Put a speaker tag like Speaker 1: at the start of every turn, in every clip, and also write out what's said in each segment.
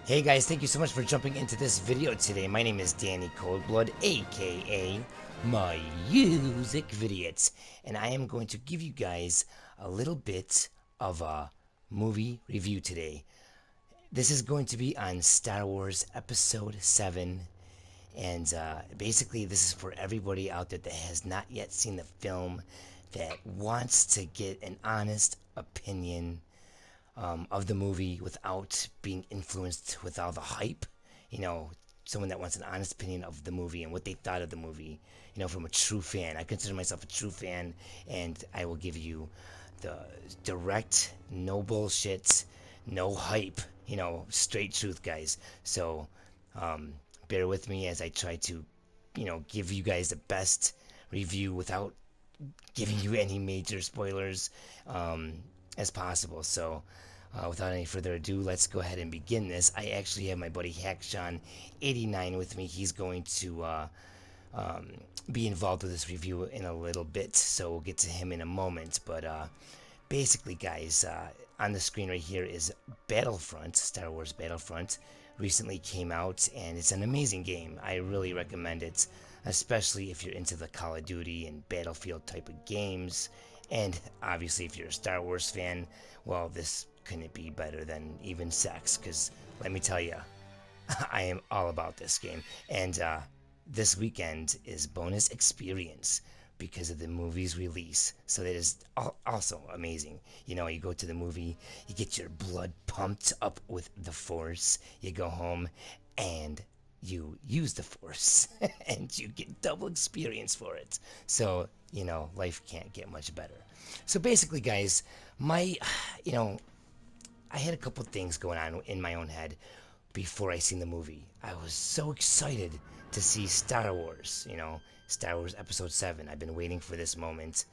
Speaker 1: Hey guys, thank you so much for jumping into this video today. My name is Danny ColdBlood, aka MusicVidiot, and I am going to give you guys a little bit of a movie review today. This is going to be on Star Wars Episode 7, and basically this is for everybody out there that has not yet seen the film, that wants to get an honest opinion of the movie without being influenced with all the hype. You know, someone that wants an honest opinion of the movie and what they thought of the movie, you know, from a true fan. I consider myself a true fan, and I will give you the direct, no bullshit, no hype, you know, straight truth, guys. So, bear with me as I try to, you know, give you guys the best review without giving you any major spoilers as possible. So, without any further ado, let's go ahead and begin this. I actually have my buddy HackSean89 with me. He's going to be involved with this review in a little bit, so we'll get to him in a moment. But basically, guys, on the screen right here is Battlefront, Star Wars Battlefront. Recently came out, and it's an amazing game. I really recommend it, especially if you're into the Call of Duty and Battlefield type of games. And obviously, if you're a Star Wars fan, well, this couldn't be better than even sex, because let me tell you, I am all about this game. And this weekend is bonus experience because of the movie's release. So that is also amazing. You know, you go to the movie, you get your blood pumped up with the Force, you go home, and you use the Force, and you get double experience for it. So, you know, life can't get much better. So basically, guys, you know, I had a couple things going on in my own head before I seen the movie. I was so excited to see Star Wars, you know, Star Wars Episode 7. I've been waiting for this moment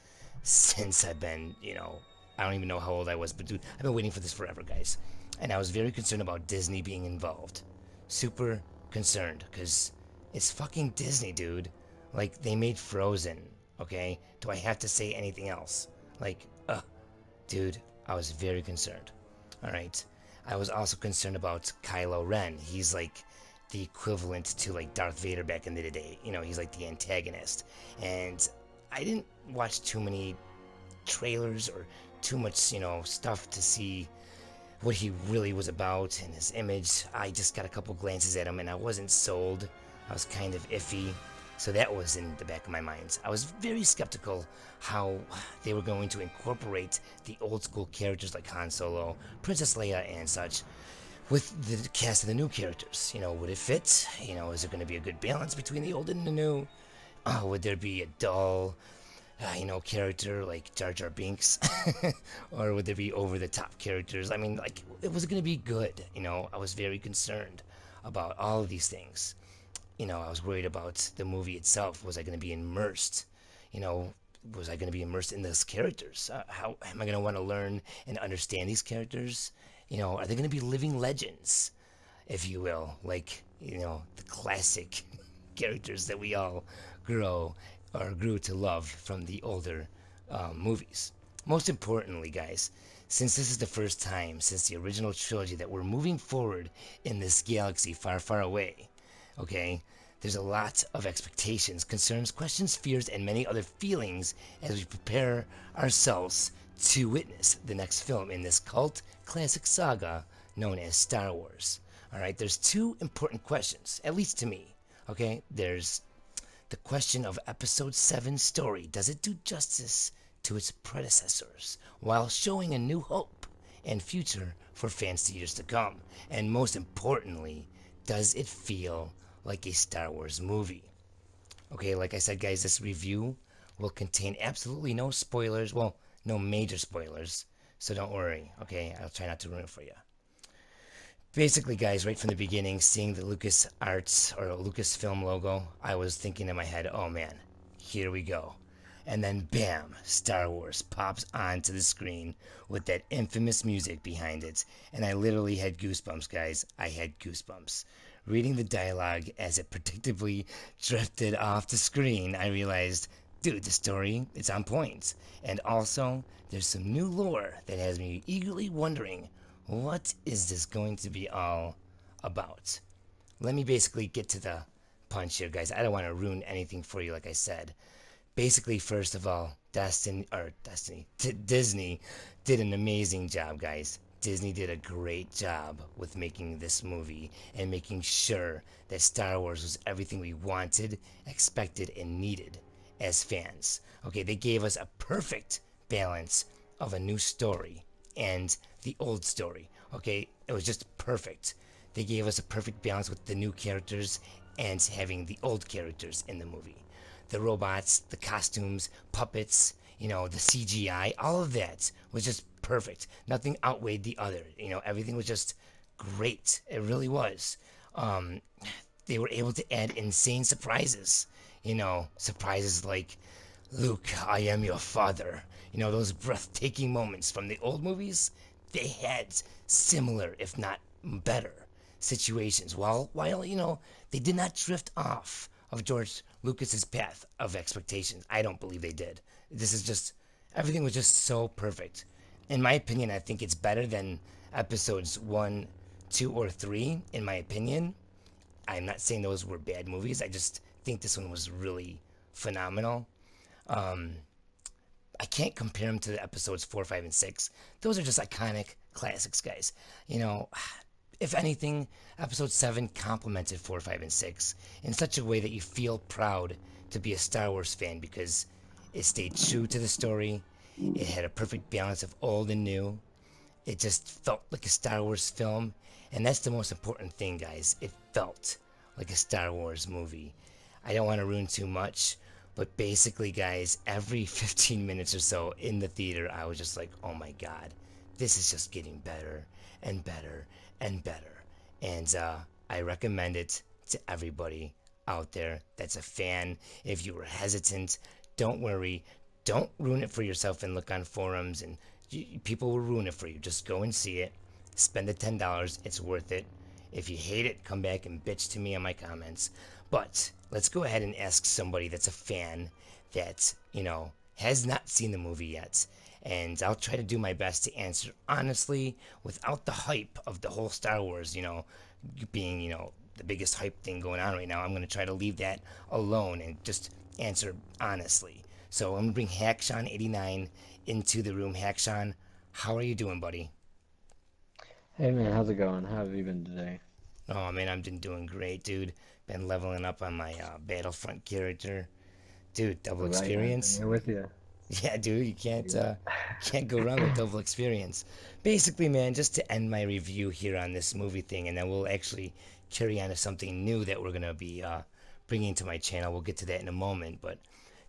Speaker 1: since I've been, you know, I don't even know how old I was, but dude, I've been waiting for this forever, guys. And I was very concerned about Disney being involved. Super concerned, because it's fucking Disney, dude. Like, they made Frozen, okay? Do I have to say anything else? Like, dude, I was very concerned. Alright, I was also concerned about Kylo Ren. He's like the equivalent to like Darth Vader back in the day. You know, he's like the antagonist. And I didn't watch too many trailers or too much, you know, stuff to see what he really was about and his image. I just got a couple glances at him and I wasn't sold. I was kind of iffy. So that was in the back of my mind. I was very skeptical how they were going to incorporate the old school characters like Han Solo, Princess Leia, and such with the cast of the new characters. You know, would it fit? You know, is there going to be a good balance between the old and the new? Would there be a dull, you know, character like Jar Jar Binks? Or would there be over-the-top characters? I mean, like, it was going to be good. You know, I was very concerned about all of these things. You know, I was worried about the movie itself. Was I going to be immersed? You know, was I going to be immersed in those characters? How am I going to want to learn and understand these characters? You know, are they going to be living legends, if you will? Like, you know, the classic characters that we all grew to love from the older movies. Most importantly, guys, since this is the first time since the original trilogy that we're moving forward in this galaxy far, far away, okay, there's a lot of expectations, concerns, questions, fears, and many other feelings as we prepare ourselves to witness the next film in this cult classic saga known as Star Wars. Alright, there's two important questions, at least to me. Okay, there's the question of Episode 7's story. Does it do justice to its predecessors while showing a new hope and future for fans to years to come? And most importantly, does it feel like a Star Wars movie? Okay, like I said, guys, this review will contain absolutely no spoilers. Well, no major spoilers, so don't worry, okay? I'll try not to ruin it for you. Basically, guys, right from the beginning, seeing the Lucas Arts or Lucasfilm logo, I was thinking in my head, oh man, here we go. And then bam, Star Wars pops onto the screen with that infamous music behind it. And I literally had goosebumps, guys. I had goosebumps. Reading the dialogue as it predictably drifted off the screen, I realized, dude, the story, it's on point. And also, there's some new lore that has me eagerly wondering, what is this going to be all about. Let me basically get to the punch here, guys. I don't want to ruin anything for you, like I said. Basically, first of all, Disney did an amazing job, guys. Disney did a great job with making this movie and making sure that Star Wars was everything we wanted, expected, and needed as fans. Okay, they gave us a perfect balance of a new story and the old story. Okay, it was just perfect. They gave us a perfect balance with the new characters and having the old characters in the movie. The robots, the costumes, puppets, the CGI, all of that was just perfect. Nothing outweighed the other. Everything was just great. It really was. They were able to add insane surprises. Surprises like, Luke, I am your father. Those breathtaking moments from the old movies, they had similar, if not better, situations. While they did not drift off of George Lucas's path of expectations. I don't believe they did. This is just everything was just so perfect. In my opinion, I think it's better than episodes 1, 2, or 3. In my opinion, I'm not saying those were bad movies. I just think this one was really phenomenal. I can't compare them to the episodes 4, 5, and 6. Those are just iconic classics, guys. If anything, episode 7 complemented 4, 5, and 6 in such a way that you feel proud to be a Star Wars fan because it stayed true to the story. It had a perfect balance of old and new. It just felt like a Star Wars film. And that's the most important thing, guys. It felt like a Star Wars movie. I don't want to ruin too much, but basically, guys, every 15 minutes or so in the theater, I was just like, oh my God, this is just getting better and better and better. And I recommend it to everybody out there that's a fan. If you were hesitant, don't worry. Don't ruin it for yourself and look on forums and people will ruin it for you. Just go and see it. Spend the $10. It's worth it. If you hate it, come back and bitch to me on my comments. But let's go ahead and ask somebody that's a fan that, has not seen the movie yet. And I'll try to do my best to answer honestly without the hype of the whole Star Wars, being, the biggest hype thing going on right now. I'm going to try to leave that alone and just answer honestly. So I'm going to bring Hackshawn89 into the room. Hackshawn, how are you doing, buddy?
Speaker 2: Hey man, how's it going? How have you been today?
Speaker 1: Oh man, I've been doing great, dude. Been leveling up on my Battlefront character. Dude, double
Speaker 2: Right, I've been
Speaker 1: experience.
Speaker 2: here with you.
Speaker 1: Yeah, dude, you can't
Speaker 2: Yeah.
Speaker 1: can't go wrong with double experience. Basically, man, just to end my review here on this movie thing, and then we'll actually carry on to something new that we're gonna be bringing to my channel. We'll get to that in a moment, but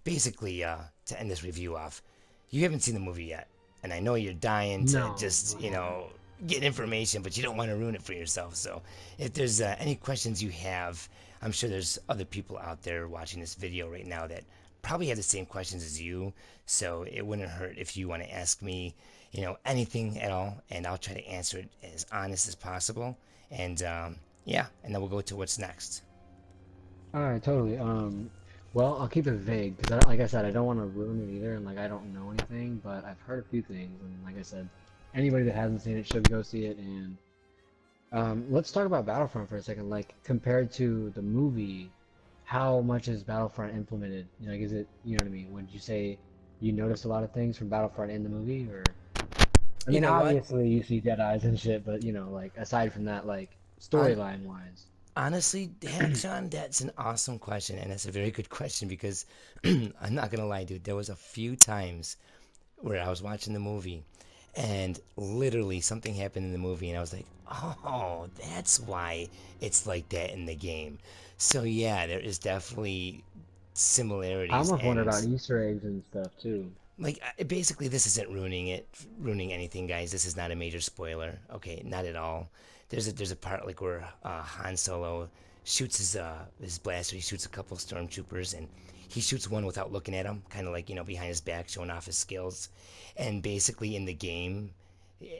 Speaker 1: basically, to end this review off, you haven't seen the movie yet, and I know you're dying to
Speaker 2: No,
Speaker 1: just
Speaker 2: I haven't.
Speaker 1: get information, but you don't want to ruin it for yourself. So, if there's any questions you have, I'm sure there's other people out there watching this video right now that probably have the same questions as you, so it wouldn't hurt if you want to ask me, anything at all, and I'll try to answer it as honest as possible. And yeah, and then we'll go to what's next.
Speaker 2: All right, totally. Well, I'll keep it vague because, like I said, I don't want to ruin it either, and like I don't know anything, but I've heard a few things, and like I said, anybody that hasn't seen it should go see it. And let's talk about Battlefront for a second. Like compared to the movie, how much is Battlefront implemented? Like, is it, you know what I mean? Would you say you noticed a lot of things from Battlefront in the movie, or? I
Speaker 1: You
Speaker 2: mean,
Speaker 1: know what?
Speaker 2: obviously you see dead eyes and shit, but like aside from that, like
Speaker 1: On
Speaker 2: storyline wise.
Speaker 1: Honestly, Hackshawn, that's an awesome question, and that's a very good question because I'm not gonna lie, dude. There was a few times where I was watching the movie and literally something happened in the movie and I was like, oh, that's why it's like that in the game. So yeah, there is definitely
Speaker 2: I
Speaker 1: similarities
Speaker 2: almost wonder
Speaker 1: and
Speaker 2: about Easter eggs and stuff too.
Speaker 1: like basically this isn't ruining anything, guys. This is not a major spoiler. Okay, not at all. There's a part like where Han Solo shoots his blaster. He shoots a couple stormtroopers and he shoots one without looking at him, kind of like behind his back, showing off his skills. And basically in the game,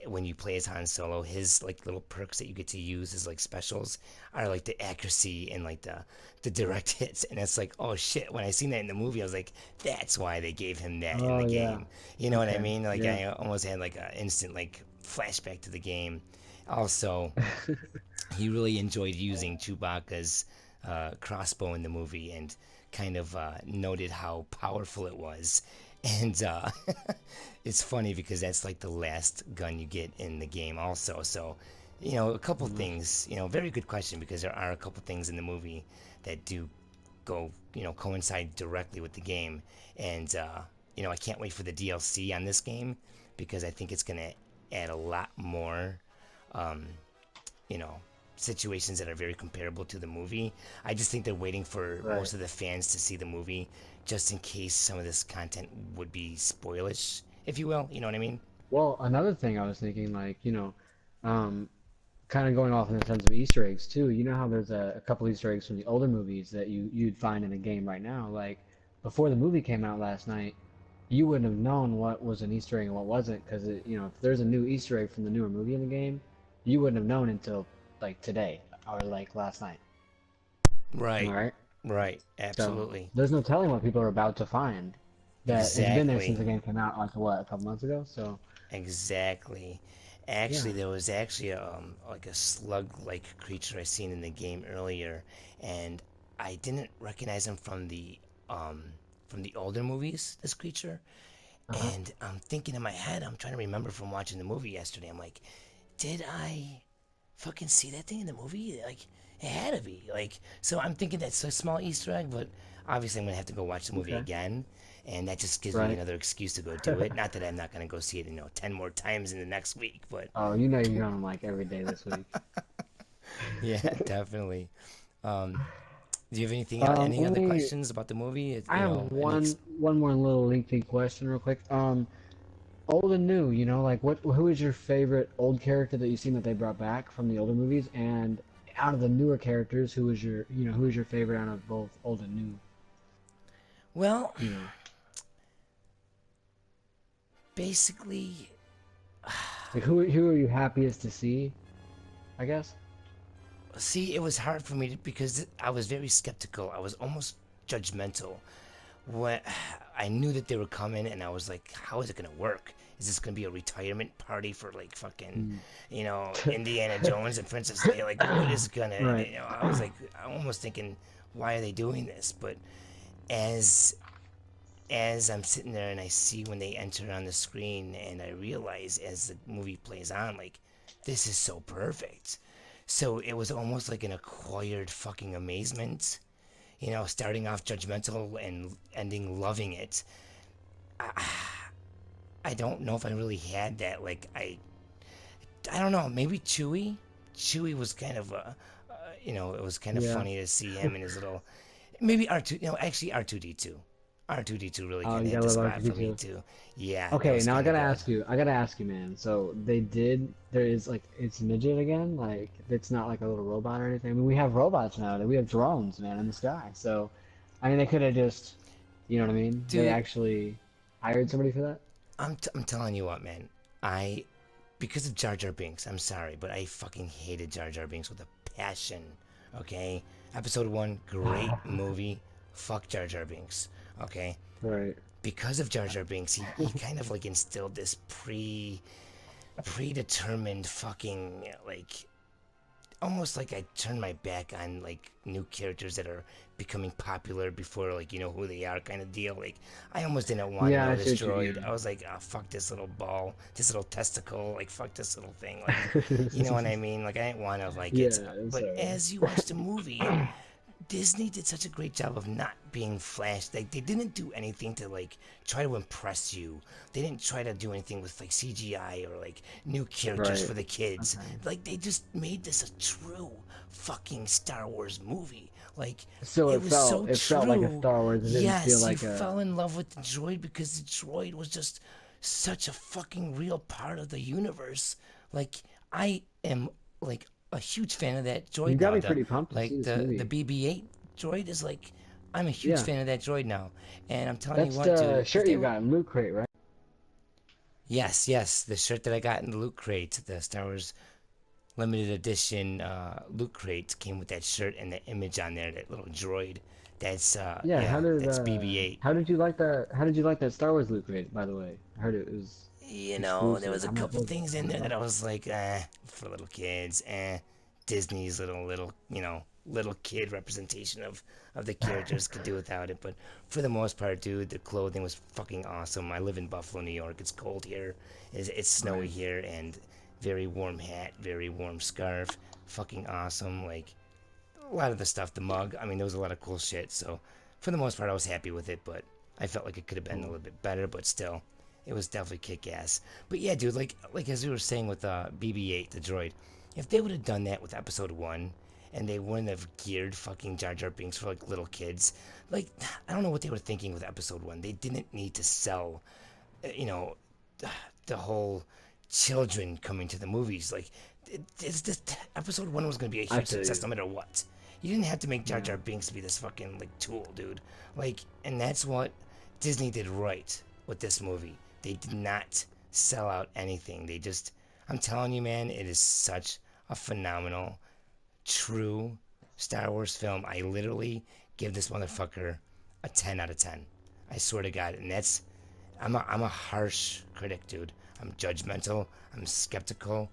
Speaker 1: when you play as Han Solo, his like little perks that you get to use, his like specials, are like the accuracy and like the direct hits. And it's like, oh shit! When I seen that in the movie, I was like, that's why they gave him that in the
Speaker 2: Oh yeah.
Speaker 1: game. You know what I
Speaker 2: Okay.
Speaker 1: mean? Like
Speaker 2: Yeah.
Speaker 1: I almost had like an instant like flashback to the game. Also, he really enjoyed using Chewbacca's crossbow in the movie and kind of noted how powerful it was. And it's funny because that's like the last gun you get in the game, also. So, a couple
Speaker 2: Mhm.
Speaker 1: things, very good question because there are a couple things in the movie that do go, coincide directly with the game. And, I can't wait for the DLC on this game because I think it's going to add a lot more um, you know, situations that are very comparable to the movie. I just think they're waiting for
Speaker 2: Right.
Speaker 1: most of the fans to see the movie just in case some of this content would be spoilish, if you will. You know what I mean?
Speaker 2: Well, another thing I was thinking, like, um, kind of going off in the sense of Easter eggs too. You know how there's a couple Easter eggs from the older movies that you'd find in a game right now. Like before the movie came out last night, you wouldn't have known what was an Easter egg and what wasn't, because if there's a new Easter egg from the newer movie in the game, you wouldn't have known until like today or like last night. Am I
Speaker 1: Right,
Speaker 2: right?
Speaker 1: right,
Speaker 2: So
Speaker 1: absolutely.
Speaker 2: there's no telling what people are about to find. That it's been there since
Speaker 1: Exactly,
Speaker 2: the game came out, like what, a couple months ago. So
Speaker 1: exactly.
Speaker 2: yeah.
Speaker 1: Actually, there was actually like a slug-like creature I seen in the game earlier, and I didn't recognize him um, from the older movies. This creature,
Speaker 2: Uh-huh.
Speaker 1: and I'm thinking in my head, I'm trying to remember from watching the movie yesterday. I'm like, did I fucking see that thing in the movie? Like, it had to be. Like, so I'm thinking that's a small Easter egg, but obviously I'm gonna have to go watch the movie
Speaker 2: Okay.
Speaker 1: again, and that just gives me
Speaker 2: Right.
Speaker 1: another excuse to go do it. Not that I'm not gonna go see it, 10 more times in the next week, but
Speaker 2: Oh, you know you're going like every day this week.
Speaker 1: yeah, definitely. Um, do you have any
Speaker 2: Let
Speaker 1: other
Speaker 2: me.
Speaker 1: questions about the movie?
Speaker 2: I have
Speaker 1: Any?
Speaker 2: one more little lengthy question, real quick. Old and new. Like who is your favorite old character that you've seen that they brought back from the older movies? And out of the newer characters, who is your favorite out of both old and new?
Speaker 1: Well,
Speaker 2: You know,
Speaker 1: basically,
Speaker 2: like who are you happiest to see? I guess.
Speaker 1: see, it was hard for me because I was very skeptical. I was almost judgmental when I knew that they were coming, and I was like, "How is it gonna work? Is this gonna be a retirement party for like fucking,
Speaker 2: Hmm.
Speaker 1: Indiana Jones and Princess Leia? Like, what is gonna?"
Speaker 2: Right.
Speaker 1: I was like, I'm almost thinking, "Why are they doing this?" But as as I'm sitting there and I see when they enter on the screen, and I realize as the movie plays on, like, this is so perfect. So it was almost like an acquired fucking amazement, starting off judgmental and ending loving it. I don't know if I really had that. Like, I don't know. Maybe Chewie. Chewie was kind of it was kind of
Speaker 2: Yeah.
Speaker 1: funny to see him in his little. Maybe R2. Actually R2D2. R2D2 really
Speaker 2: Oh,
Speaker 1: kind
Speaker 2: you
Speaker 1: of hit
Speaker 2: gotta
Speaker 1: the
Speaker 2: love
Speaker 1: spot for me
Speaker 2: R2D2.
Speaker 1: too. Yeah, that
Speaker 2: Okay,
Speaker 1: was
Speaker 2: now
Speaker 1: kind of good.
Speaker 2: I gotta ask you, So they did, there is like, it's midget again? Like, it's not like a little robot or anything. I mean, we have robots now, we have drones, man, in the sky. So, I mean, they could have just, you know what I mean? They
Speaker 1: Dude,
Speaker 2: actually hired somebody for that?
Speaker 1: I'm telling you what, man. I because of Jar Jar Binks. I'm sorry, but I fucking hated Jar Jar Binks with a passion. Okay, Episode 1, great movie. Fuck Jar Jar Binks. Okay,
Speaker 2: Right.
Speaker 1: because of Jar Jar Binks, he kind of like instilled this predetermined fucking like almost like I turn my back on like new characters that are becoming popular before like you know who they are kind of deal. Like I almost didn't want to
Speaker 2: Yeah,
Speaker 1: know
Speaker 2: I
Speaker 1: this
Speaker 2: see what you
Speaker 1: droid. I
Speaker 2: mean.
Speaker 1: was like, oh, fuck this little ball, this little testicle, like fuck this little thing. Like, you know what I mean? Like I didn't want to like it.
Speaker 2: Yeah, I'm
Speaker 1: But
Speaker 2: sorry.
Speaker 1: as you watch the movie, Disney did such a great job of not being flash. Like they didn't do anything to like try to impress you. They didn't try to do anything with like CGI or like new characters
Speaker 2: Right.
Speaker 1: for the kids.
Speaker 2: Okay.
Speaker 1: Like they just made this a true fucking Star Wars movie. Like
Speaker 2: So
Speaker 1: it was so
Speaker 2: it felt like a
Speaker 1: true.
Speaker 2: Star Wars. It didn't feel
Speaker 1: Yes, you
Speaker 2: like a.
Speaker 1: fell in love with the droid because the droid was just such a fucking real part of the universe. Like I am like a huge fan of that
Speaker 2: You
Speaker 1: droid
Speaker 2: got
Speaker 1: now.
Speaker 2: me
Speaker 1: The
Speaker 2: pretty pumped to see
Speaker 1: like
Speaker 2: this
Speaker 1: the
Speaker 2: movie.
Speaker 1: BB-8 droid is like I'm a huge
Speaker 2: Yeah.
Speaker 1: fan of that droid now. And I'm telling you
Speaker 2: That's
Speaker 1: what,
Speaker 2: the
Speaker 1: dude, if
Speaker 2: shirt
Speaker 1: they
Speaker 2: you
Speaker 1: were
Speaker 2: got in Loot Crate, right?
Speaker 1: yes, yes, the shirt that I got in the loot crate, the Star Wars limited edition loot crate came with that shirt and the image on there, that little droid. That's
Speaker 2: Yeah,
Speaker 1: that's BB-8.
Speaker 2: how did you like that? How did you like that Star Wars Loot Crate, by the way? I heard it was.
Speaker 1: there
Speaker 2: exclusive.
Speaker 1: was a
Speaker 2: How much
Speaker 1: couple
Speaker 2: was it?
Speaker 1: things in there that I was like, for little kids, Disney's little kid representation of the characters could do without it. But for the most part, dude, the clothing was fucking awesome. I live in Buffalo, New York. It's cold here. It's snowy
Speaker 2: Right.
Speaker 1: here, and very warm hat, very warm scarf. Fucking awesome. Like a lot of the stuff, the mug. I mean, there was a lot of cool shit. So for the most part, I was happy with it. But I felt like it could have been a
Speaker 2: Cool.
Speaker 1: little bit better. But still, it was definitely kick ass. But yeah, dude, like as we were saying with BB-8, the droid, if they would have done that with Episode One, and they wouldn't have geared fucking Jar Jar Binks for like little kids, like I don't know what they were thinking with Episode One. They didn't need to sell, you know, the whole children coming to the movies. Like, it's just Episode One was gonna be a
Speaker 2: I
Speaker 1: huge
Speaker 2: feel
Speaker 1: success
Speaker 2: you.
Speaker 1: no matter what. You didn't have to make Jar
Speaker 2: Yeah.
Speaker 1: Jar Binks be this fucking like tool, dude. Like, and that's what Disney did right with this movie. They did not sell out anything. They just, I'm telling you, man, it is such a phenomenal, true Star Wars film. I literally give this motherfucker a 10 out of 10. I swear to God. And that's, I'm a harsh critic, dude. I'm judgmental. I'm skeptical.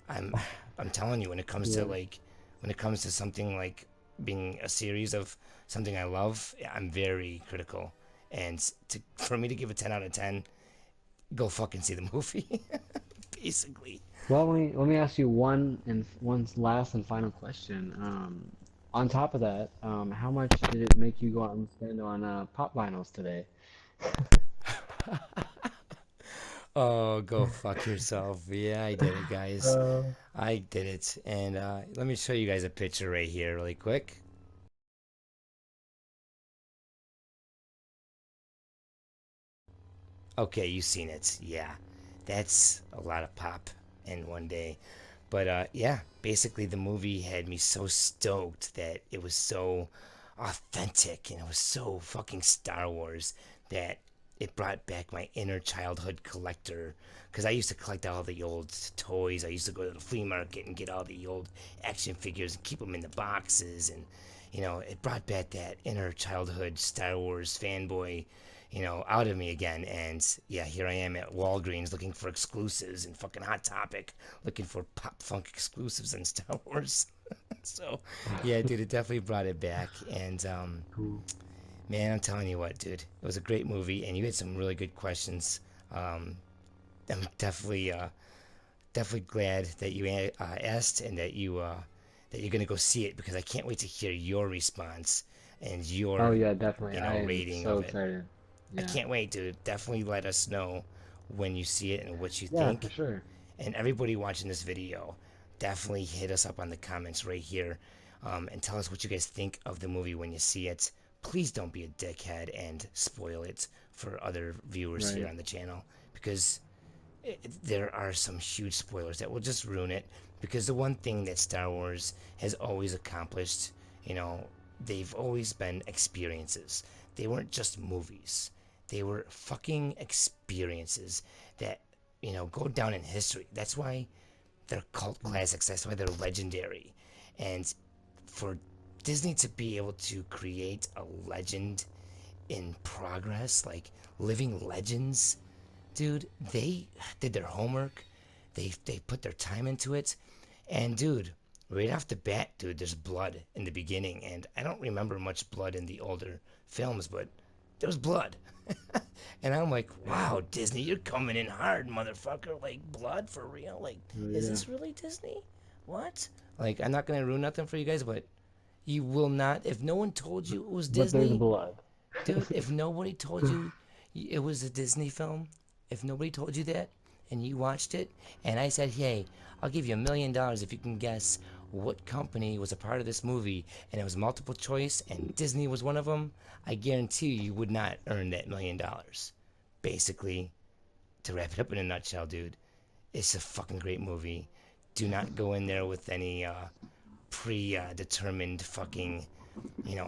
Speaker 1: I'm I'm telling you,
Speaker 2: Yeah.
Speaker 1: when it comes to something like being a series of something I love, I'm very critical. And for me to give a 10 out of 10, go fucking see the movie. Basically.
Speaker 2: Well, let me ask you one last and final question. On top of that, how much did it make you go out and spend on pop vinyls today?
Speaker 1: Oh, go fuck yourself. Yeah, I did it, guys.
Speaker 2: Uh,
Speaker 1: I did it. And let me show you guys a picture right here, really quick. Okay, you've seen it. Yeah, that's a lot of pop in one day. But yeah, basically, the movie had me so stoked that it was so authentic and it was so fucking Star Wars that it brought back my inner childhood collector. Because I used to collect all the old toys. I used to go to the flea market and get all the old action figures and keep them in the boxes. And, it brought back that inner childhood Star Wars fanboy, out of me again. And yeah, here I am at Walgreens looking for exclusives and fucking Hot Topic looking for pop funk exclusives in Star Wars. So, yeah, dude, it definitely brought it back. And
Speaker 2: cool.
Speaker 1: man, I'm telling you what, dude, it was a great movie, and you had some really good questions. Um, I'm definitely glad that you asked and that you're gonna go see it because I can't wait to hear your response and
Speaker 2: Oh
Speaker 1: your
Speaker 2: yeah, definitely. I am
Speaker 1: rating
Speaker 2: so
Speaker 1: of it.
Speaker 2: excited.
Speaker 1: I
Speaker 2: Yeah.
Speaker 1: can't wait, dude. Definitely let us know when you see it and what you
Speaker 2: Yeah, for
Speaker 1: think.
Speaker 2: sure.
Speaker 1: And everybody watching this video, definitely hit us up on the comments right here and tell us what you guys think of the movie when you see it. Please don't be a dickhead and spoil it for other viewers here
Speaker 2: Right.
Speaker 1: on the channel because there are some huge spoilers that will just ruin it. Because the one thing that Star Wars has always accomplished, you know, they've always been experiences. They weren't just movies. They were fucking experiences that, go down in history. That's why they're cult
Speaker 2: Mm.
Speaker 1: classics. That's why they're legendary. And for Disney to be able to create a legend in progress, like living legends, dude, they did their homework. They put their time into it. And dude, right off the bat, dude, there's blood in the beginning, and I don't remember much blood in the older films, but there was blood. And I'm like, wow, Disney, you're coming in hard, motherfucker. Like, blood for real? Like,
Speaker 2: Oh
Speaker 1: is
Speaker 2: yeah.
Speaker 1: this really Disney? What? Like, I'm not gonna ruin nothing for you guys, but you will not. If no one told you it was
Speaker 2: But there's
Speaker 1: Disney,
Speaker 2: blood.
Speaker 1: dude, if nobody told you it was a Disney film, if nobody told you that and you watched it, and I said, hey, I'll give you $1 million if you can guess what company was a part of this movie, and it was multiple choice, and Disney was one of them, I guarantee you would not earn that $1 million. Basically, to wrap it up in a nutshell, dude, it's a fucking great movie. Do not go in there with any predetermined fucking,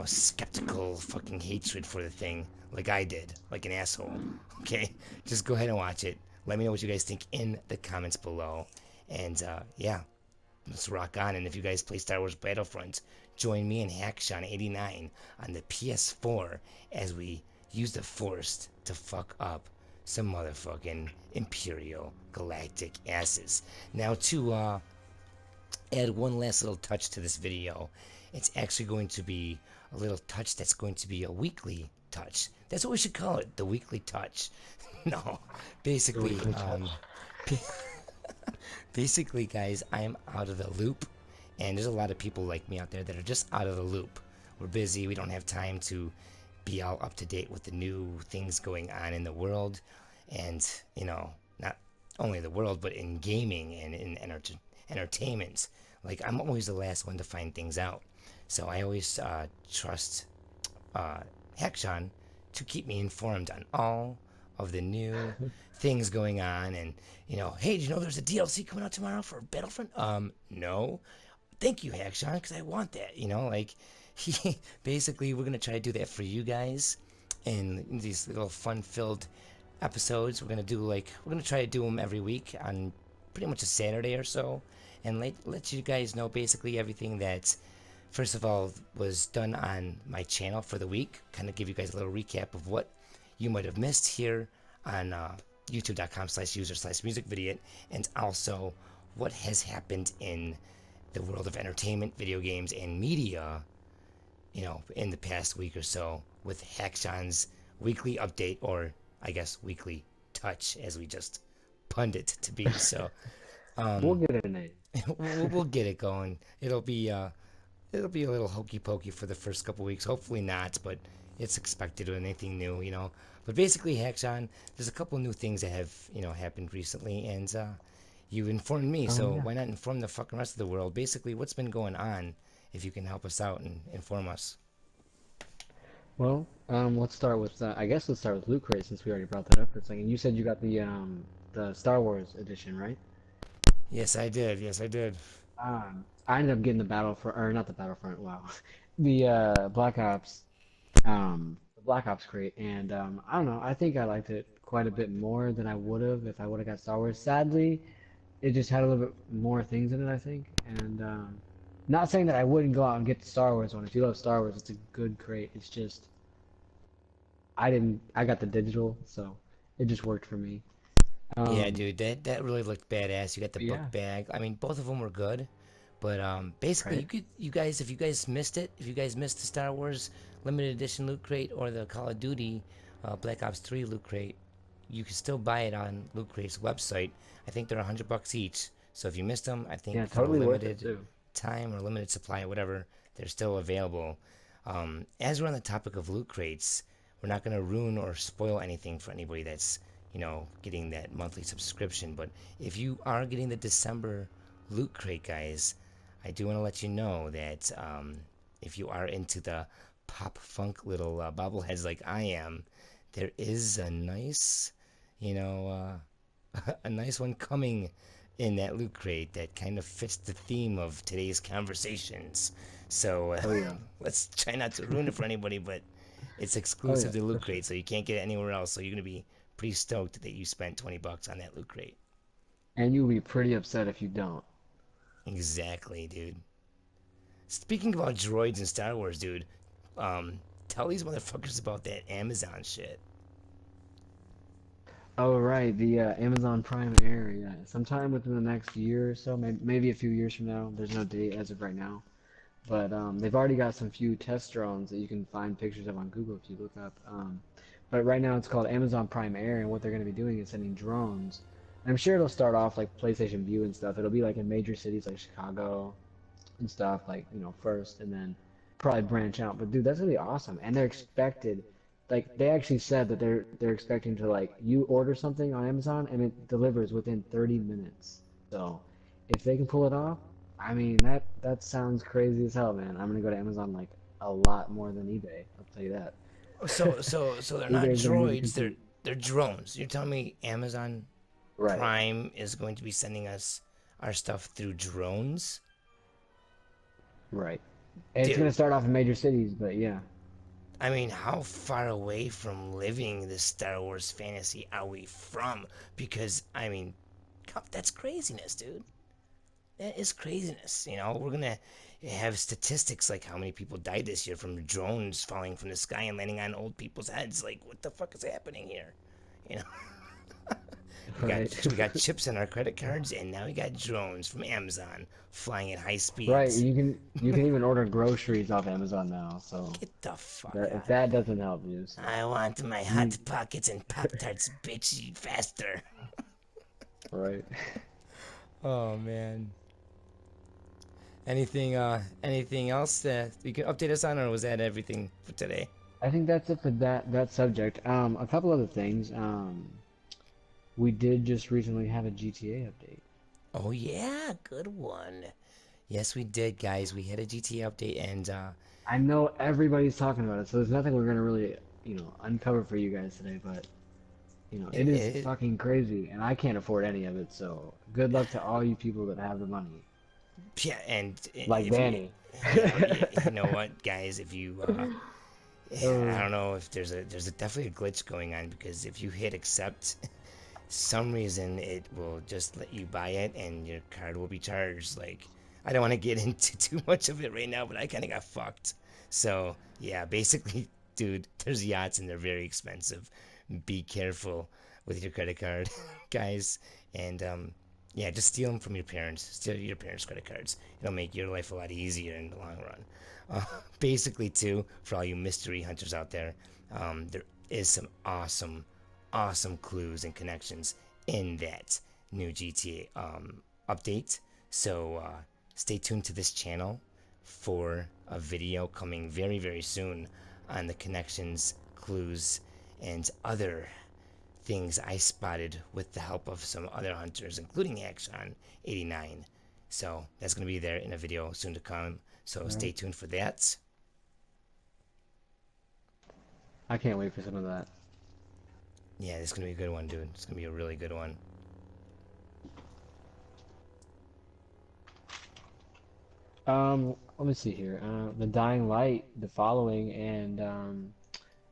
Speaker 1: skeptical fucking hatred for the thing like I did, like an asshole. Okay? Just go ahead and watch it. Let me know what you guys think in the comments below. And yeah, let's rock on. And if you guys play Star Wars Battlefront, join me and Hacksean89 on the PS4 as we use the Force to fuck up some motherfucking Imperial Galactic asses. Now, to add one last little touch to this video, it's actually going to be a little touch that's going to be a weekly touch. That's what we should call it, the weekly touch. No,
Speaker 2: The
Speaker 1: basically,
Speaker 2: weekly touch.
Speaker 1: basically, guys, I'm out of the loop, and there's a lot of people like me out there that are just out of the loop. We're busy, we don't have time to be all up to date with the new things going on in the world, and not only the world, but in gaming and in entertainment. Like, I'm always the last one to find things out, so I always trust uh, Hackshawn to keep me informed on all of the new things going on. And hey, did you know there's a DLC coming out tomorrow for Battlefront? No. Thank you, Hackshawn, because I want that. Like, basically, we're gonna try to do that for you guys in these little fun-filled episodes. We're gonna try to do them every week on pretty much a Saturday or so, and let you guys know basically everything that, first of all, was done on my channel for the week. Kind of give you guys a little recap of what you might have missed here on youtube.com/user/MusicVidiot, and also what has happened in the world of entertainment, video games, and media, in the past week or so, with Hackshawn's weekly update, or I guess weekly touch, as we just punned it to be. So
Speaker 2: We'll get a name.
Speaker 1: we'll get it going. It'll be a little hokey pokey for the first couple weeks. Hopefully not, but it's expected with anything new. But basically, Hackshawn, there's a couple new things that have happened recently, and you informed me,
Speaker 2: Oh
Speaker 1: so
Speaker 2: yeah.
Speaker 1: why not inform the fucking rest of the world? Basically, what's been going on, if you can help us out and inform us.
Speaker 2: Well, let's start with I guess let's start with Loot Crate since we already brought that up for a second. You said you got the Star Wars edition, right?
Speaker 1: Yes, I did. Yes, I did.
Speaker 2: I ended up getting the Battlefront, or not the Battlefront. Wow, the Black Ops crate, and I don't know. I think I liked it quite a bit more than I would have if I would have got Star Wars. Sadly, it just had a little bit more things in it, I think. And not saying that I wouldn't go out and get the Star Wars one. If you love Star Wars, it's a good crate. It's just I didn't. I got the digital, so it just worked for me.
Speaker 1: Yeah,
Speaker 2: Um,
Speaker 1: dude, that really looked badass. You got the
Speaker 2: but
Speaker 1: book
Speaker 2: yeah,
Speaker 1: bag. I mean, both of them were good, but basically,
Speaker 2: right.
Speaker 1: if you guys missed it, if you guys missed the Star Wars limited edition loot crate or the Call of Duty Black Ops 3 loot crate, you can still buy it on Loot Crate's website. I think they're $100 each. So if you missed them, I think
Speaker 2: Yeah,
Speaker 1: for a
Speaker 2: totally worth it
Speaker 1: limited
Speaker 2: too.
Speaker 1: time or limited supply or whatever, they're still available. As we're on the topic of loot crates, we're not going to ruin or spoil anything for anybody that's getting that monthly subscription. But if you are getting the December loot crate, guys, I do want to let you know that if you are into the pop funk little bobbleheads like I am, there is a nice, you know, a nice one coming in that loot crate that kind of fits the theme of today's conversations. So
Speaker 2: Oh yeah.
Speaker 1: let's try not to ruin it for anybody, but it's
Speaker 2: Oh
Speaker 1: exclusive
Speaker 2: yeah,
Speaker 1: to
Speaker 2: for
Speaker 1: Loot
Speaker 2: sure.
Speaker 1: Crate, so you can't get it anywhere else. So you're gonna be pretty stoked that you spent $20 on that Loot Crate.
Speaker 2: And you'll be pretty upset if you don't.
Speaker 1: Exactly, dude. Speaking about droids and Star Wars, dude, um, tell these motherfuckers about that Amazon shit.
Speaker 2: Oh right, the Amazon Prime Air. Yeah, sometime within the next year or so, maybe a few years from now. There's no date as of right now. But they've already got some few test drones that you can find pictures of on Google if you look up. But right now it's called Amazon Prime Air, and what they're going to be doing is sending drones. And I'm sure it'll start off like PlayStation View and stuff. It'll be like in major cities like Chicago and stuff, like first, and then probably branch out. But dude, that's gonna be awesome. And they're expected, like they actually said that they're expecting to like you order something on Amazon and it delivers within 30 minutes. So if they can pull it off, I mean that sounds crazy as hell, man. I'm gonna go to Amazon like a lot more than eBay. I'll tell you that.
Speaker 1: So they're not
Speaker 2: eBay is gonna need to
Speaker 1: droids. They're
Speaker 2: compete.
Speaker 1: they're drones. You're telling me Amazon
Speaker 2: Right,
Speaker 1: Prime is going to be sending us our stuff through drones,
Speaker 2: right. And it's gonna
Speaker 1: dude?
Speaker 2: start off in major cities, but yeah.
Speaker 1: I mean, how far away from living this Star Wars fantasy are we from? Because, I mean, that's craziness, dude. That is craziness. We're gonna have statistics like how many people died this year from drones falling from the sky and landing on old people's heads. Like, what the fuck is happening here? You know?
Speaker 2: Right.
Speaker 1: We got chips in our credit cards, and now we got drones from Amazon flying at high
Speaker 2: Right.
Speaker 1: speeds.
Speaker 2: You can even order groceries off Amazon now. So
Speaker 1: Get the fuck
Speaker 2: that if
Speaker 1: out.
Speaker 2: that doesn't help you, so
Speaker 1: I want my Hot
Speaker 2: you
Speaker 1: Pockets and Pop Tarts, bitch, faster.
Speaker 2: right.
Speaker 1: Oh man. Anything else that you can update us on, or was that everything for today?
Speaker 2: I think that's it for that subject. A couple other things. We did just recently have a GTA update.
Speaker 1: Oh yeah, good one. Yes, we did, guys. We had a GTA update, and
Speaker 2: I know everybody's talking about it, so there's nothing we're gonna really, uncover for you guys today, but it is
Speaker 1: it,
Speaker 2: fucking crazy, and I can't afford any of it, so good luck to all you people that have the money.
Speaker 1: yeah, and
Speaker 2: Like
Speaker 1: if you,
Speaker 2: Danny.
Speaker 1: you know what, guys, if you, I
Speaker 2: Uh,
Speaker 1: don't know if there's definitely a glitch going on because if you hit accept, some reason it will just let you buy it and your card will be charged. Like, I don't want to get into too much of it right now, but I kind of got fucked. So yeah, basically, dude, there's yachts and they're very expensive. Be careful with your credit card, guys, and yeah, just steal them from your parents. Steal your parents' credit cards. It'll make your life a lot easier in the long run. Basically, too, for all you mystery hunters out there, there is some awesome clues and connections in that new GTA update. So stay tuned to this channel for a video coming very soon on the connections, clues, and other things I spotted with the help of some other hunters, including Action89. So that's going to be there in a video soon to come. So
Speaker 2: right.
Speaker 1: stay tuned for that.
Speaker 2: I can't wait for some of that.
Speaker 1: Yeah, it's going to be a good one, dude. It's going to be a really good one.
Speaker 2: Let me see here. The Dying Light, the following, and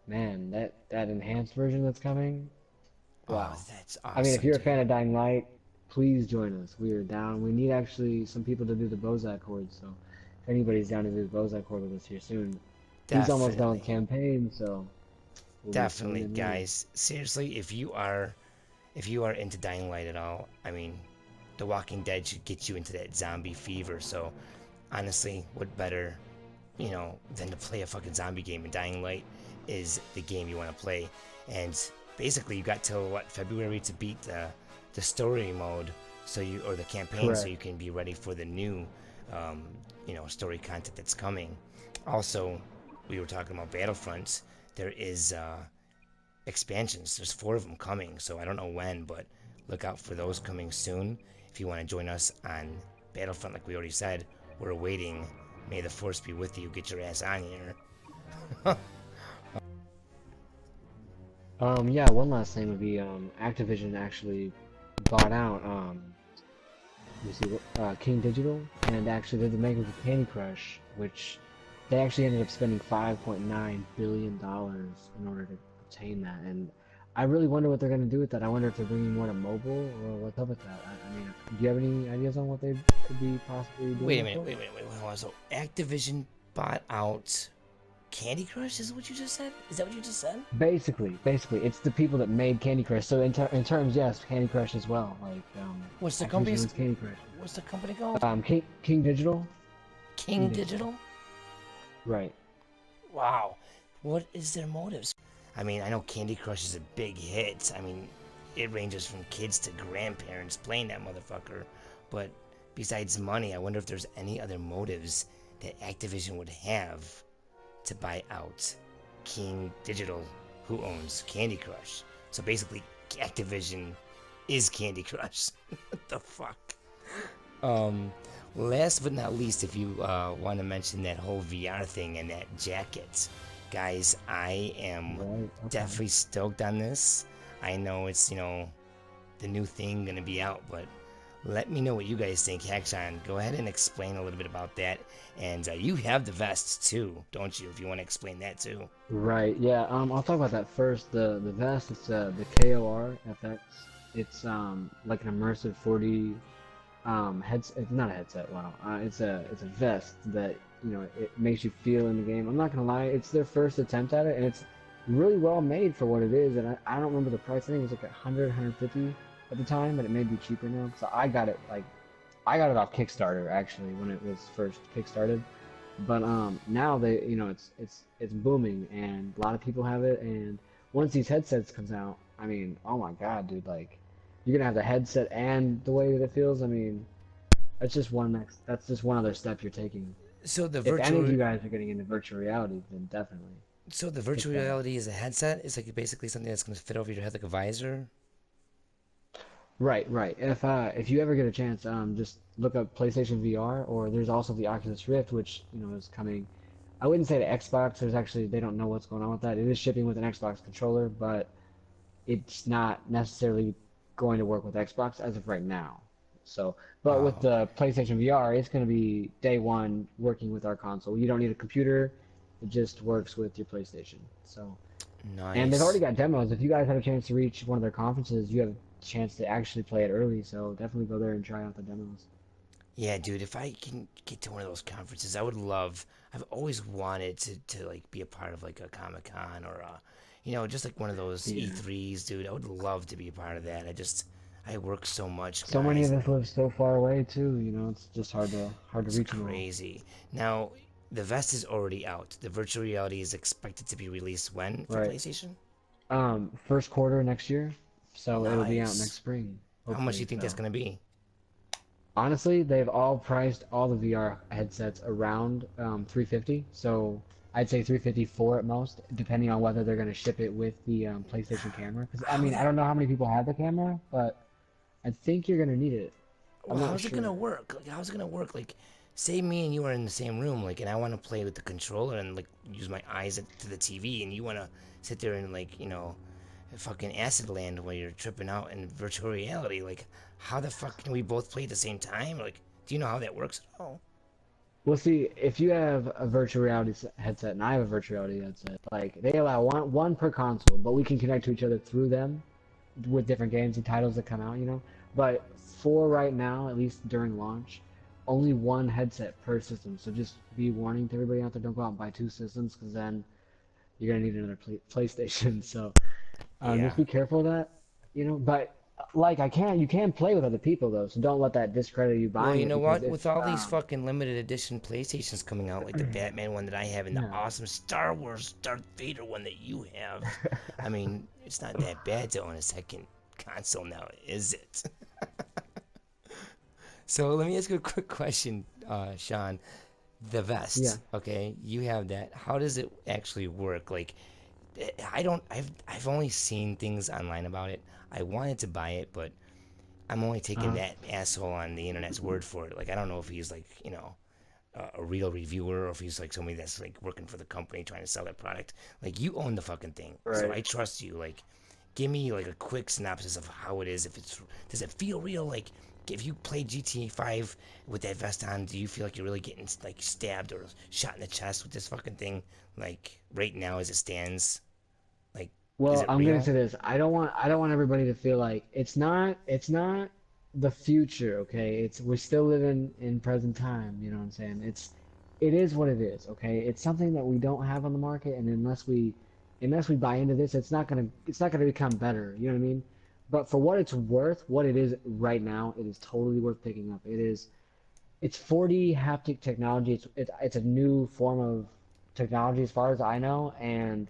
Speaker 2: man, that enhanced version that's coming.
Speaker 1: Oh,
Speaker 2: Wow.
Speaker 1: that's
Speaker 2: I mean, if
Speaker 1: awesome,
Speaker 2: you're a
Speaker 1: dude.
Speaker 2: fan of Dying Light, please join us. We are down. We need actually some people to do the Bozak chord, so if anybody's down to do the Bozak chord with us here soon, he's almost done with
Speaker 1: Definitely.
Speaker 2: campaign, so we'll be filling
Speaker 1: Definitely,
Speaker 2: him in.
Speaker 1: guys. Seriously, if you are into Dying Light at all, I mean, The Walking Dead should get you into that zombie fever. So, honestly, what better, than to play a fucking zombie game? And Dying Light is the game you want to play. And basically, you got till what, February to beat the story mode, or the campaign, so you
Speaker 2: Correct.
Speaker 1: can be ready for the new, story content that's coming. Also, we were talking about Battlefronts. There is expansions. There's 4 of them coming, so I don't know when, but look out for those coming soon. If you want to join us on Battlefront, like we already said, we're waiting. May the force be with you. Get your ass on here.
Speaker 2: Yeah, one last thing would be Activision actually bought out you see King Digital, and actually they're the makers of Candy Crush, which they actually ended up spending $5.9 billion in order to obtain that. And I really wonder what they're going to do with that. I wonder if they're bringing more to mobile or what's up with that. I mean, do you have any ideas on what they could be possibly doing
Speaker 1: Wait a
Speaker 2: with
Speaker 1: minute.
Speaker 2: it?
Speaker 1: Wait. Hold on. So Activision bought out Candy Crush? Is what you just said? Is that what you just said?
Speaker 2: Basically, it's the people that made Candy Crush. So in terms, yes, Candy Crush as well. Like
Speaker 1: What's the
Speaker 2: Activision
Speaker 1: company's?
Speaker 2: owns Candy Crush.
Speaker 1: What's the company called?
Speaker 2: King Digital.
Speaker 1: King
Speaker 2: King Digital.
Speaker 1: Digital.
Speaker 2: Right.
Speaker 1: Wow. What is their motives? I mean, I know Candy Crush is a big hit. I mean, it ranges from kids to grandparents playing that motherfucker. But besides money, I wonder if there's any other motives that Activision would have to buy out King Digital, who owns Candy Crush. So basically, Activision is Candy Crush. What the fuck? Um, Last but not least, if you want to mention that whole VR thing and that jacket, guys, I am
Speaker 2: Right. Okay.
Speaker 1: definitely stoked on this. I know it's, the new thing gonna be out, but let me know what you guys think. Hackshine, go ahead and explain a little bit about that. And you have the vests too, don't you? If you want to explain that too.
Speaker 2: Right. Yeah. I'll talk about that first. The vest. It's the KOR FX. It's like an immersive 4D headset. It's not a headset. Wow. It's a vest that it makes you feel in the game. I'm not gonna lie. It's their first attempt at it, and it's really well made for what it is. And I don't remember the price. I think it was like 100, 150. at the time, but it may be cheaper now. So I got it off Kickstarter actually when it was first kickstarted. But now they, it's booming and a lot of people have it. And once these headsets comes out, I mean, oh my God, dude, like you're gonna have the headset and the way that it feels. I mean, that's just one other step you're taking.
Speaker 1: So the
Speaker 2: If any of
Speaker 1: virtual
Speaker 2: you guys are getting into virtual reality, then definitely
Speaker 1: so the
Speaker 2: pick
Speaker 1: virtual
Speaker 2: that up.
Speaker 1: reality is a headset. It's like basically something that's going to fit over your head like a visor.
Speaker 2: Right, right. If you ever get a chance, just look up PlayStation VR, or there's also the Oculus Rift, which is coming. I wouldn't say to Xbox. There's actually they don't know what's going on with that. It is shipping with an Xbox controller, but it's not necessarily going to work with Xbox as of right now. So, but with
Speaker 1: Oh,
Speaker 2: the PlayStation VR, it's going to be day one working with our console. You don't need a computer; it just works with your PlayStation. So. And they've already
Speaker 1: nice.
Speaker 2: got demos. If you guys have a chance to reach one of their conferences, you have a chance to actually play it early. So definitely go there and try out the demos.
Speaker 1: Yeah, dude, if I can get to one of those conferences, I would love. I've always wanted to like be a part of like a Comic Con or just like one of those
Speaker 2: Yeah.
Speaker 1: E3s, dude. I would love to be a part of that. I work so much,
Speaker 2: So many
Speaker 1: guys.
Speaker 2: of us live so far away too. It's just hard to
Speaker 1: It's
Speaker 2: reach them all.
Speaker 1: crazy. Now, the vest is already out. The virtual reality is expected to be released when for
Speaker 2: Right.
Speaker 1: PlayStation?
Speaker 2: First quarter next year, so it'll be out next
Speaker 1: Nice.
Speaker 2: spring,
Speaker 1: How much do you
Speaker 2: hopefully.
Speaker 1: think that's
Speaker 2: So
Speaker 1: gonna be?
Speaker 2: honestly, they've all priced all the VR headsets around 350. So I'd say 354 at most, depending on whether they're going to ship it with the PlayStation camera. Because I
Speaker 1: How
Speaker 2: mean, I
Speaker 1: that?
Speaker 2: don't know how many people have the camera, but I think you're gonna need it. I'm
Speaker 1: Well,
Speaker 2: not
Speaker 1: how's it gonna
Speaker 2: sure.
Speaker 1: work? Like, how's it gonna work? Like, say me and you are in the same room, like, and I want to play with the controller and like use my eyes to the TV, and you want to sit there and like, fucking acid land while you're tripping out in virtual reality. Like, how the fuck can we both play at the same time? Like, do you know how that works at all?
Speaker 2: We'll see if you have a virtual reality headset and I have a virtual reality headset. Like they allow one per console, but we can connect to each other through them with different games and titles that come out. But for right now, at least during launch, only one headset per system. So just be warning to everybody out there: don't go out and buy two systems, because then you're gonna need another PlayStation. So just
Speaker 1: Yeah.
Speaker 2: be careful of that. But like you can play with other people though, so don't let that discredit you
Speaker 1: Well,
Speaker 2: buying
Speaker 1: you
Speaker 2: it
Speaker 1: know
Speaker 2: because
Speaker 1: what?
Speaker 2: if
Speaker 1: With all these fucking limited edition PlayStations coming out, like the Batman one that I have and the
Speaker 2: yeah.
Speaker 1: awesome Star Wars Darth Vader one that you have, I mean, it's not that bad to own a second console now, is it? So let me ask you a quick question, Sean. The
Speaker 2: Yeah.
Speaker 1: vest, okay? You have that. How does it actually work? Like, I don't. I've only seen things online about it. I wanted to buy it, but I'm only taking
Speaker 2: Uh-huh.
Speaker 1: that asshole on the internet's word for it. Like, I don't know if he's like, a real reviewer or if he's like somebody that's like working for the company trying to sell their product. Like, you own the fucking thing, so
Speaker 2: Right.
Speaker 1: I trust you. Like, give me like a quick synopsis of how it is. If it's does it feel real? Like, if you play GTA 5 with that vest on, do you feel like you're really getting like stabbed or shot in the chest with this fucking thing? Like right now as it stands, like, is
Speaker 2: Well,
Speaker 1: it
Speaker 2: I'm gonna
Speaker 1: real?
Speaker 2: say this. I don't want everybody to feel like it's not the future, okay? We're still living in present time, you know what I'm saying? It is what it is, okay? It's something that we don't have on the market, and unless we buy into this, it's not gonna become better, you know what I mean? But for what it's worth, what it is right now, it is totally worth picking up. It's 4D haptic technology. It's a new form of technology as far as I know, and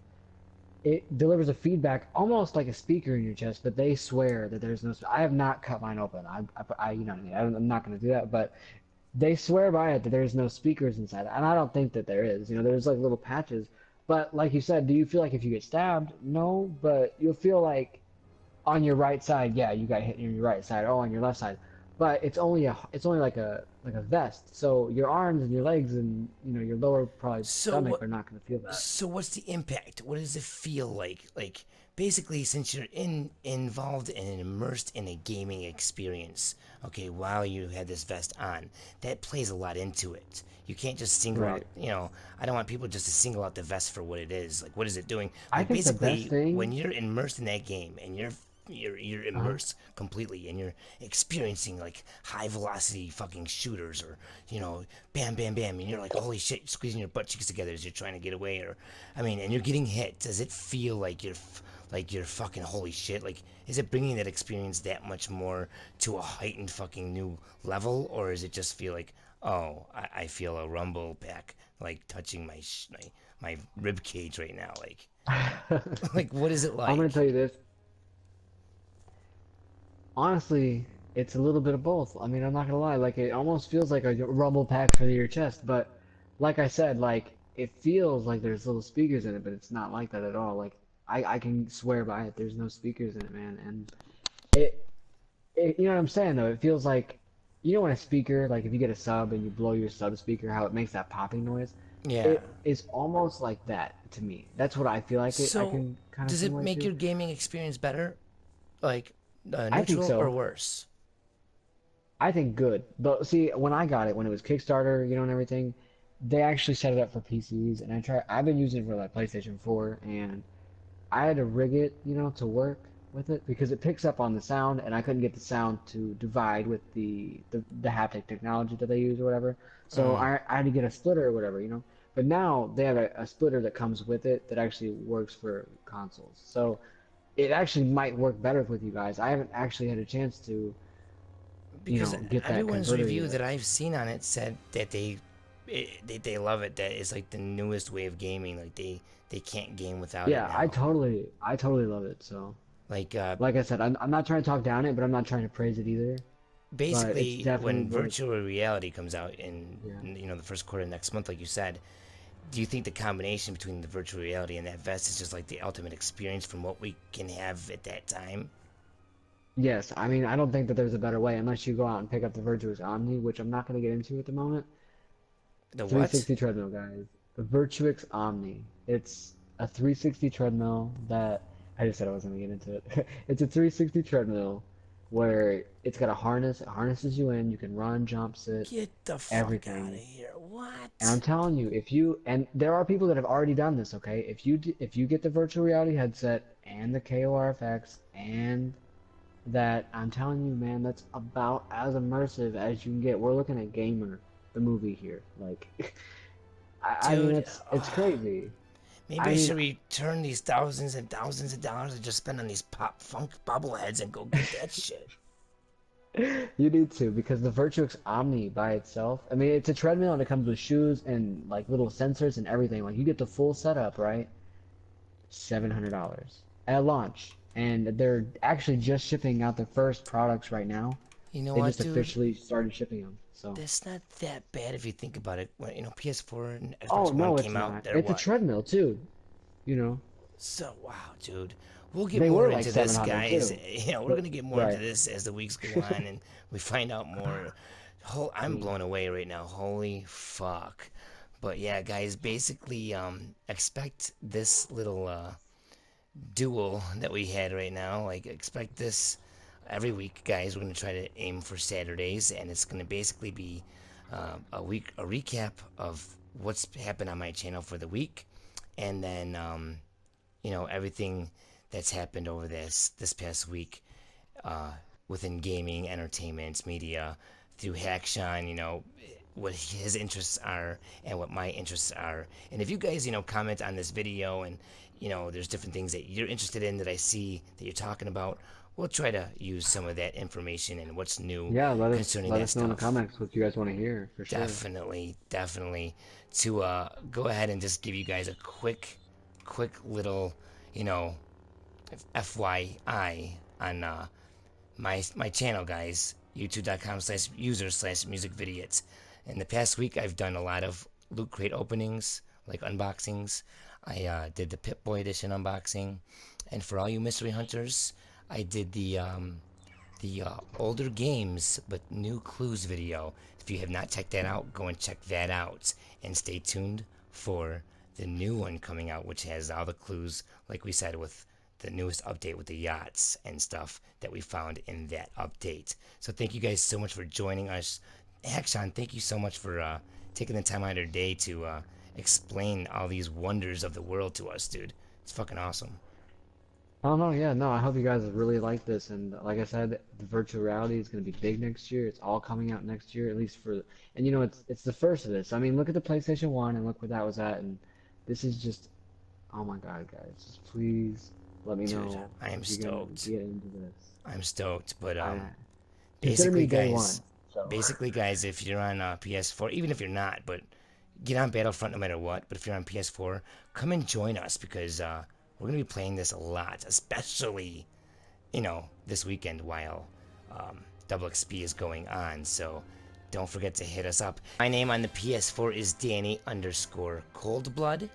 Speaker 2: it delivers a feedback almost like a speaker in your chest, but they swear that there's no. I have not cut mine open. What I mean, I'm not going to do that, but they swear by it that there's no speakers inside, and I don't think that there is. There's like little patches, but like you said, do you feel like if you get stabbed? No, but you'll feel like on your right side, yeah, you got hit on your right side. Oh, on your left side, but it's only like a vest. So your arms and your legs and your lower probably
Speaker 1: So
Speaker 2: stomach
Speaker 1: what?
Speaker 2: are not going to feel that.
Speaker 1: So what's the impact? What does it feel like? Like, basically, since you're involved and immersed in a gaming experience, okay, while you had this vest on, that plays a lot into it. You can't just single out,
Speaker 2: Right.
Speaker 1: I don't want people just to single out the vest for what it is. Like, what is it doing?
Speaker 2: I
Speaker 1: Like,
Speaker 2: think the best
Speaker 1: basically, when
Speaker 2: thing.
Speaker 1: you're immersed in that game and you're
Speaker 2: Uh-huh.
Speaker 1: immersed completely and you're experiencing like high velocity fucking shooters or bam bam bam and you're like holy shit, squeezing your butt cheeks together as you're trying to get away, or I mean, and you're getting hit. Does it feel like you're like you're fucking holy shit? Like, is it bringing that experience that much more to a heightened fucking new level, or is it just feel like, oh, I feel a rumble back like touching my rib cage right now, like like what is it
Speaker 2: I'm gonna
Speaker 1: like?
Speaker 2: tell you this. Honestly, it's a little bit of both. I mean, I'm not gonna lie. Like, it almost feels like a rumble pack for your chest, but like I said, like it feels like there's little speakers in it, but it's not like that at all. Like I can swear by it. There's no speakers in it, man. And it, you know what I'm saying though? It feels like, you know, when a speaker, like if you get a sub and you blow your sub speaker, how it makes that popping noise.
Speaker 1: Yeah.
Speaker 2: It is almost like that to me. That's what I feel like it. I
Speaker 1: So
Speaker 2: can kind of
Speaker 1: does it
Speaker 2: simulate
Speaker 1: make
Speaker 2: to.
Speaker 1: your gaming experience better, like
Speaker 2: I think
Speaker 1: neutral or
Speaker 2: so.
Speaker 1: worse?
Speaker 2: I think good. But see, when I got it, when it was Kickstarter, you know, and everything, they actually set it up for PCs, and I've been using it for like PlayStation 4, and I had to rig it, you know, to work with it because it picks up on the sound, and I couldn't get the sound to divide with the haptic technology that they use or whatever. So
Speaker 1: Mm.
Speaker 2: I had to get a splitter or whatever, you know. But now they have a splitter that comes with it that actually works for consoles. So it actually might work better with you guys. I haven't actually had a chance to, you
Speaker 1: Because
Speaker 2: know, get that
Speaker 1: everyone's
Speaker 2: converter
Speaker 1: review
Speaker 2: yet.
Speaker 1: that I've seen on it said that they love it. That it's like the newest way of gaming. Like they can't game without it
Speaker 2: Yeah,
Speaker 1: now.
Speaker 2: I totally love it. So,
Speaker 1: Like
Speaker 2: like I said, I'm not trying to talk down it, but I'm not trying to praise it either. But it's
Speaker 1: basically
Speaker 2: definitely
Speaker 1: when
Speaker 2: worth.
Speaker 1: virtual reality comes out in
Speaker 2: Yeah.
Speaker 1: the first quarter of next month, like you said, do you think the combination between the virtual reality and that vest is just like the ultimate experience from what we can have at that time?
Speaker 2: Yes, I mean, I don't think that there's a better way unless you go out and pick up the Virtuix Omni, which I'm not going to get into at the moment.
Speaker 1: The what?
Speaker 2: 360 treadmill, guys. The Virtuix Omni. It's a 360 treadmill that I just said I wasn't going to get into it. It's a 360 treadmill where it's got a harness. It harnesses you in. You can run, jump, sit,
Speaker 1: Get the fuck out of
Speaker 2: everything.
Speaker 1: here!
Speaker 2: And I'm
Speaker 1: What?
Speaker 2: telling you, if you and there are people that have already done this, okay? If you get the virtual reality headset and the KORFX and that, I'm telling you, man, that's about as immersive as you can get. We're looking at Gamer, the movie here. Like, I mean,
Speaker 1: Dude,
Speaker 2: it's crazy.
Speaker 1: maybe
Speaker 2: I
Speaker 1: I
Speaker 2: mean,
Speaker 1: should return these thousands and thousands of dollars and just spend on these pop funk bobbleheads and go get that shit.
Speaker 2: you need to because the Virtuix Omni by itself, I mean, it's a treadmill and it comes with shoes and like little sensors and everything. Like, you get the full setup, right? $700 at launch. And they're actually just shipping out their first products right now.
Speaker 1: You know
Speaker 2: They
Speaker 1: what,
Speaker 2: just
Speaker 1: dude?
Speaker 2: officially started shipping them. So,
Speaker 1: That's not that bad if you think about it. When PS4 and
Speaker 2: oh
Speaker 1: Xbox One
Speaker 2: no, it's
Speaker 1: came out,
Speaker 2: not.
Speaker 1: they're
Speaker 2: It's a
Speaker 1: what?
Speaker 2: treadmill too. You know,
Speaker 1: So wow, dude. We'll get
Speaker 2: they
Speaker 1: more
Speaker 2: were like
Speaker 1: into this,
Speaker 2: 700
Speaker 1: guys.
Speaker 2: too.
Speaker 1: We're
Speaker 2: But
Speaker 1: gonna get more into
Speaker 2: right.
Speaker 1: this as the weeks go on and we find out more.
Speaker 2: I
Speaker 1: I'm
Speaker 2: mean,
Speaker 1: blown away right now. Holy fuck. But yeah, guys, basically, expect this little duel that we had right now. Like, expect this every week, guys. We're gonna try to aim for Saturdays, and it's gonna basically be a recap of what's happened on my channel for the week, and then everything that's happened over this past week within gaming, entertainment, media, through Hackshine, what his interests are and what my interests are. And if you guys, comment on this video and, there's different things that you're interested in that I see that you're talking about, we'll try to use some of that information and what's new
Speaker 2: yeah.
Speaker 1: concerning
Speaker 2: Let
Speaker 1: that
Speaker 2: us know in the
Speaker 1: stuff.
Speaker 2: comments what you guys want to hear for sure.
Speaker 1: Definitely, definitely. To go ahead and just give you guys a quick little, you know, FYI on my channel, guys. YouTube.com/user/MusicVidiot. In the past week, I've done a lot of loot crate openings, like unboxings. I did the Pip Boy Edition unboxing, and for all you mystery hunters, I did the older games but new clues video. If you have not checked that out, go and check that out, and stay tuned for the new one coming out, which has all the clues, like we said, with the newest update with the yachts and stuff that we found in that update. So thank you guys so much for joining us. Action, thank you so much for taking the time out of your day to explain all these wonders of the world to us, dude. It's fucking awesome.
Speaker 2: Oh no, yeah, no. I hope you guys really like this. And like I said, the virtual reality is going to be big next year. It's all coming out next year, at least for. And you know, it's the first of this. I mean, look at the PlayStation 1 and look where that was at. And this is just, oh my God, guys, just please. let me
Speaker 1: Dude,
Speaker 2: know
Speaker 1: I am
Speaker 2: if you're gonna
Speaker 1: stoked.
Speaker 2: get into this.
Speaker 1: I'm stoked, but
Speaker 2: I consider
Speaker 1: basically,
Speaker 2: me day one.
Speaker 1: guys,
Speaker 2: So
Speaker 1: if you're on PS4, even if you're not, but get on Battlefront no matter what. But if you're on PS4, come and join us because we're gonna be playing this a lot, especially this weekend while Double XP is going on. So don't forget to hit us up. My name on the PS4 is Danny underscore ColdBlood,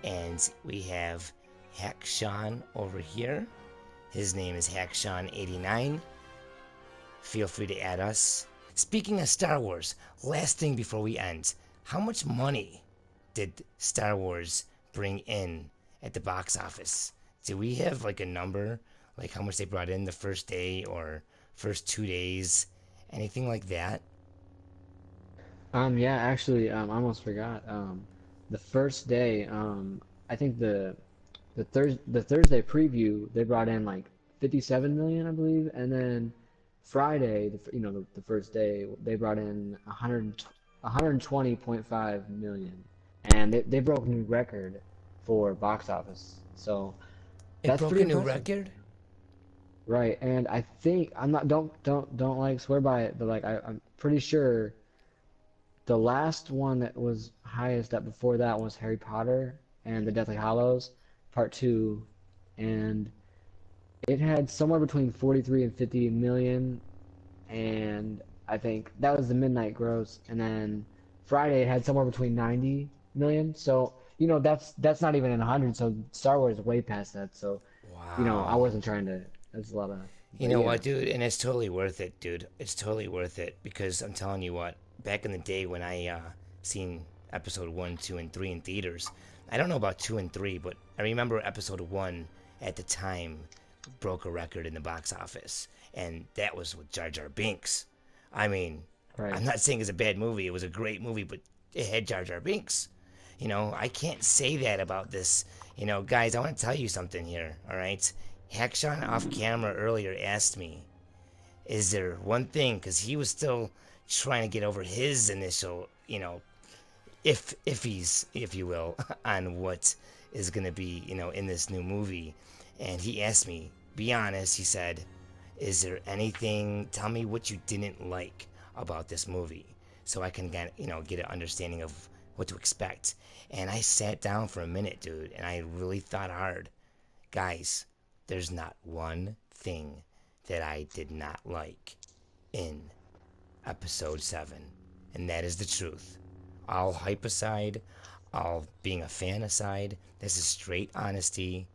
Speaker 1: and we have Hackshawn over here. His name is Hackshawn89. Feel free to add us. Speaking of Star Wars, last thing before we end, how much money did Star Wars bring in at the box office? Do we have like a number, like how much they brought in the first day or first 2 days, anything like that?
Speaker 2: yeah, actually, I almost forgot. The first day, I think the Thursday preview they brought in like 57 million, I believe, and then Friday, the first day they brought in 120.5 million, and they broke new record for box office. So
Speaker 1: It
Speaker 2: that's
Speaker 1: broke
Speaker 2: pretty
Speaker 1: a new
Speaker 2: impressive.
Speaker 1: record.
Speaker 2: Right, and I think I'm not don't like swear by it, but like I'm pretty sure the last one that was highest up before that was Harry Potter and the Deathly Hallows Part 2, and it had somewhere between 43 and 50 million, and I think that was the midnight gross, and then Friday it had somewhere between 90 million. So, that's not even in 100, so Star Wars is way past that. So, I
Speaker 1: Wow.
Speaker 2: wasn't trying to that's a lot of
Speaker 1: You
Speaker 2: but
Speaker 1: know
Speaker 2: yeah.
Speaker 1: what, dude? And it's totally worth it, dude. It's totally worth it because I'm telling you what. Back in the day when I seen episode 1, 2, and 3 in theaters, I don't know about 2 and 3, but I remember episode 1 at the time broke a record in the box office, and that was with Jar Jar Binks. I mean,
Speaker 2: Right.
Speaker 1: I'm not saying it's a bad movie. It was a great movie, but it had Jar Jar Binks. I can't say that about this. Guys, I want to tell you something here, all right? Hackshawn off camera earlier asked me, is there one thing, because he was still trying to get over his initial, if he's, if you will, on what is going to be, in this new movie. And he asked me, be honest, he said, is there anything, tell me what you didn't like about this movie so I can get an understanding of what to expect. And I sat down for a minute, dude, and I really thought hard. Guys, there's not one thing that I did not like in episode 7, and that is the truth. All hype aside, all being a fan aside, this is straight honesty,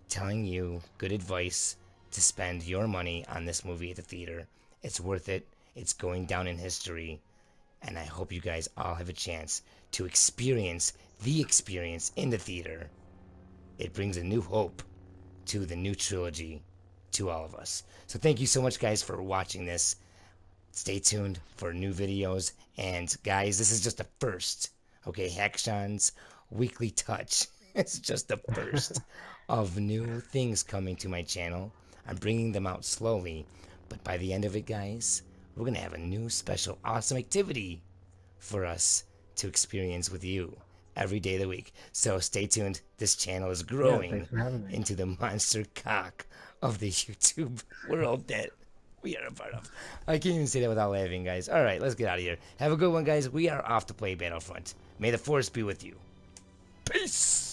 Speaker 1: telling you good advice to spend your money on this movie at the theater. It's worth it. It's going down in history, and I hope you guys all have a chance to experience the experience in the theater. It brings a new hope to the new trilogy to all of us. So thank you so much, guys, for watching this. Stay tuned for new videos. And guys, this is just the first. Okay, Hackshawn's Weekly Touch. It's just the first of new things coming to my channel. I'm bringing them out slowly, but by the end of it, guys, we're gonna have a new special awesome activity for us to experience with you every day of the week. So stay tuned. This channel is
Speaker 2: Yeah,
Speaker 1: growing
Speaker 2: thanks for having me.
Speaker 1: into the monster cock of the YouTube world that we are a part of. I can't even say that without laughing, guys. All right, let's get out of here. Have a good one, guys. We are off to play Battlefront. May the Force be with you. Peace!